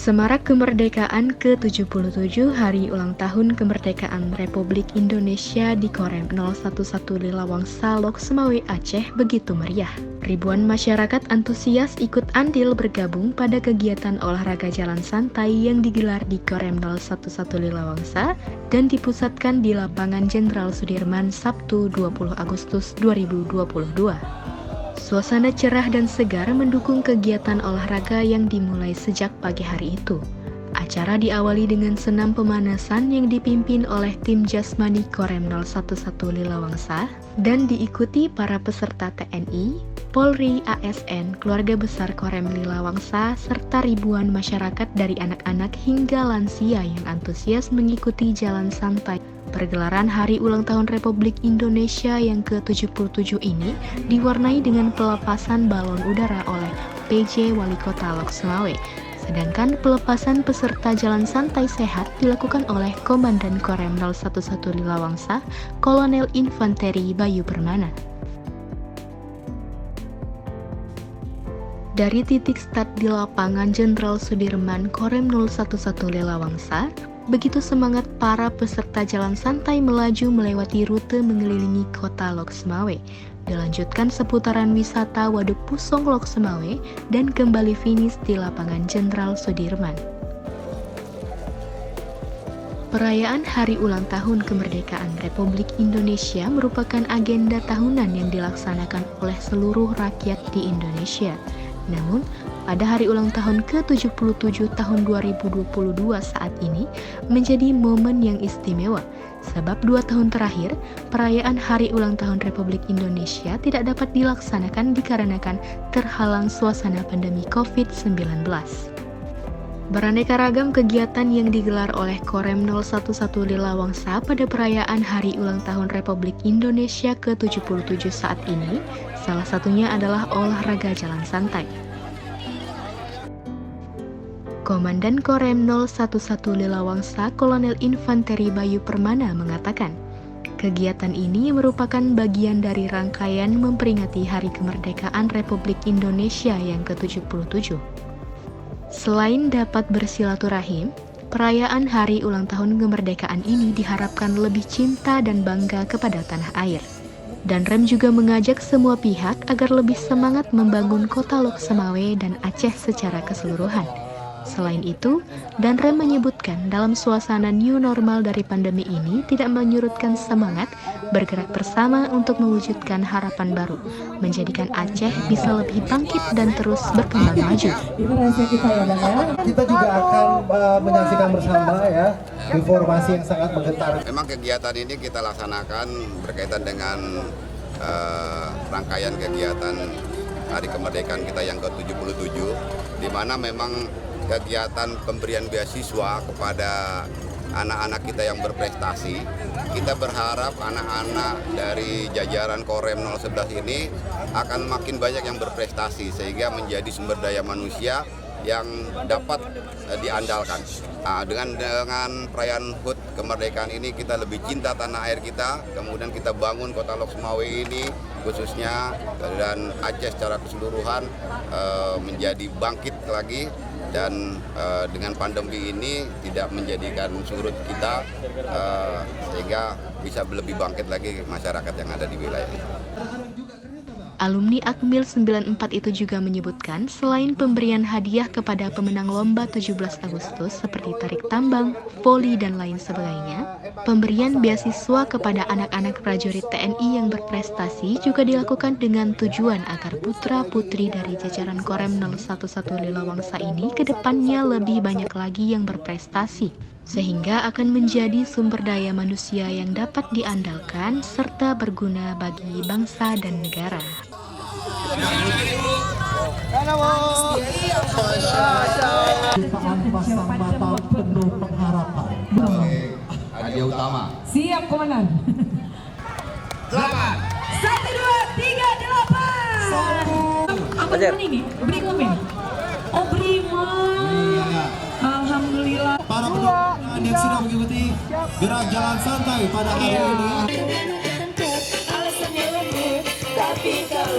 Semarak Kemerdekaan ke-77 Hari Ulang Tahun Kemerdekaan Republik Indonesia di Korem 011 Lilawangsa Lok Semawe Aceh begitu meriah. Ribuan masyarakat antusias ikut andil bergabung pada kegiatan olahraga jalan santai yang digelar di Korem 011 Lilawangsa dan dipusatkan di Lapangan Jenderal Sudirman Sabtu 20 Agustus 2022. Suasana cerah dan segar mendukung kegiatan olahraga yang dimulai sejak pagi hari itu. Acara diawali dengan senam pemanasan yang dipimpin oleh tim jasmani Korem 011 Lilawangsa dan diikuti para peserta TNI, Polri, ASN, keluarga besar Korem Lilawangsa, serta ribuan masyarakat dari anak-anak hingga lansia yang antusias mengikuti jalan santai. Pergelaran Hari Ulang Tahun Republik Indonesia yang ke-77 ini diwarnai dengan pelepasan balon udara oleh PJ Wali Kota Lok Semawe. Sedangkan pelepasan peserta jalan santai sehat dilakukan oleh Komandan Korem 011 Lilawangsa, Kolonel Infanteri Bayu Permana. Dari titik start di Lapangan Jenderal Sudirman Korem 011 Lilawangsa, begitu semangat para peserta jalan santai melaju melewati rute mengelilingi kota Lok Semawe, dilanjutkan seputaran wisata Waduk Pusong Lok Semawe, dan kembali finish di Lapangan Jenderal Sudirman. Perayaan Hari Ulang Tahun Kemerdekaan Republik Indonesia merupakan agenda tahunan yang dilaksanakan oleh seluruh rakyat di Indonesia. Namun, pada hari ulang tahun ke-77 tahun 2022 saat ini menjadi momen yang istimewa, sebab 2 tahun terakhir perayaan Hari Ulang Tahun Republik Indonesia tidak dapat dilaksanakan dikarenakan terhalang suasana pandemi COVID-19. Beraneka ragam kegiatan yang digelar oleh Korem 011 Lilawangsa pada perayaan Hari Ulang Tahun Republik Indonesia ke-77 saat ini, salah satunya adalah olahraga jalan santai. Komandan Korem 011 Lilawangsa, Kolonel Infanteri Bayu Permana mengatakan, kegiatan ini merupakan bagian dari rangkaian memperingati Hari Kemerdekaan Republik Indonesia yang ke-77. Selain dapat bersilaturahim, perayaan Hari Ulang Tahun Kemerdekaan ini diharapkan lebih cinta dan bangga kepada tanah air. Dan Rem juga mengajak semua pihak agar lebih semangat membangun kota Lok Semawe dan Aceh secara keseluruhan. Selain itu, Danrem menyebutkan dalam suasana new normal dari pandemi ini tidak menyurutkan semangat bergerak bersama untuk mewujudkan harapan baru, menjadikan Aceh bisa lebih bangkit dan terus berkembang maju. Itu rahasia kita ya Bang ya. Kita juga akan menyaksikan bersama ya informasi yang sangat menggetar. Memang kegiatan ini kita laksanakan berkaitan dengan rangkaian kegiatan Hari Kemerdekaan kita yang ke-77, di mana memang kegiatan pemberian beasiswa kepada anak-anak kita yang berprestasi. Kita berharap anak-anak dari jajaran Korem 011 ini akan makin banyak yang berprestasi sehingga menjadi sumber daya manusia yang dapat diandalkan. Dengan perayaan HUT kemerdekaan ini kita lebih cinta tanah air kita, kemudian kita bangun kota Lok Semawe ini khususnya dan Aceh secara keseluruhan menjadi bangkit lagi. Dan dengan pandemi ini tidak menjadikan surut kita sehingga bisa lebih bangkit lagi masyarakat yang ada di wilayah ini. Alumni Akmil 94 itu juga menyebutkan selain pemberian hadiah kepada pemenang lomba 17 Agustus seperti tarik tambang, voli, dan lain sebagainya, pemberian beasiswa kepada anak-anak prajurit TNI yang berprestasi juga dilakukan dengan tujuan agar putra-putri dari jajaran Korem 011 Lilawangsa ini ke depannya lebih banyak lagi yang berprestasi, sehingga akan menjadi sumber daya manusia yang dapat diandalkan serta berguna bagi bangsa dan negara. Hadiah utama. Siap, Komandan. 8. 1, 2, 3, 8. Apa ini? Beri komen. Oh, Brimo. Alhamdulillah. Para pendukung yang sudah mengikuti gerak jalan santai pada hari ini. Alasannya lembut, tapi kau